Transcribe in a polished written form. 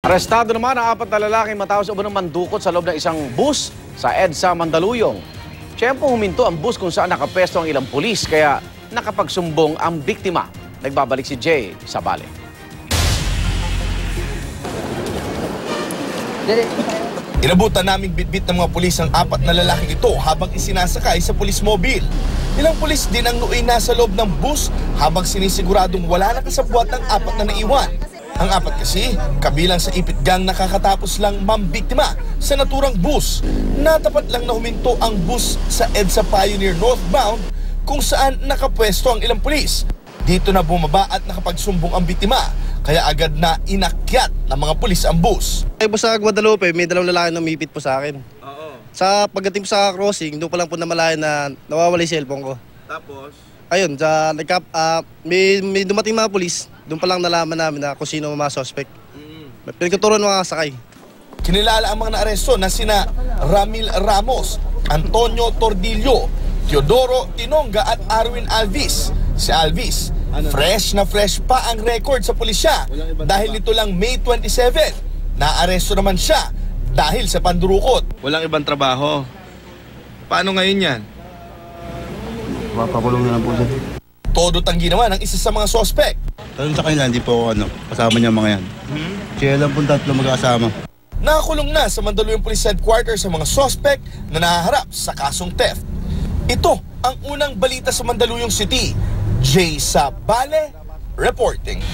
Arestado naman ang 4 na lalaking matapos umano mandukot sa loob ng isang bus sa EDSA Mandaluyong. Tiyempo huminto ang bus kung saan nakapesto ang ilang pulis kaya nakapagsumbong ang biktima. Nagbabalik si Jay Sabale. Inabutan naming bitbit ng mga pulis ang 4 na lalaking ito habang isinasakay sa pulis mobile. Ilang pulis din ang nooy nasa loob ng bus habang sinisiguradong wala na kasabwat ng 4 na naiwan. Ang 4 kasi, kabilang sa ipit gang nakakatapos lang mambiktima sa naturang bus. Natapat lang na huminto ang bus sa EDSA Pioneer northbound kung saan nakapwesto ang ilang pulis. Dito na bumaba at nakapagsumbong ang biktima, kaya agad na inakyat ng mga pulis ang bus. Ay po sa Guadalupe, may 2 lalaki na umipit po sa akin. Oo. Sa pagdating po sa crossing, doon pa lang po namalayan na nawawala yung cellphone ko. Tapos? Ayun, may dumating mga pulis, doon pa lang nalaman namin na kung sino mga suspect. Pinagtuturuan mga kasakay. Kinilala ang mga naaresto na sina Ramil Ramos, Antonio Tordillo, Teodoro Tinonga at Arwin Alvis. Si Alvis, fresh na fresh pa ang record sa pulisya dahil nito lang May 27. Naaresto naman siya dahil sa pandurukot. Walang ibang trabaho. Paano ngayon yan? Papakulong na lang po siya. Todo tanggi naman ang isa sa mga sospek. Tanong sa kanila, hindi po ako kasama niya mga yan. Kaya lang po 3 magkasama. Nakakulong na sa Mandaluyong Police Headquarters sa mga sospek na nahaharap sa kasong theft. Ito ang unang balita sa Mandaluyong City. Jay Sabale reporting.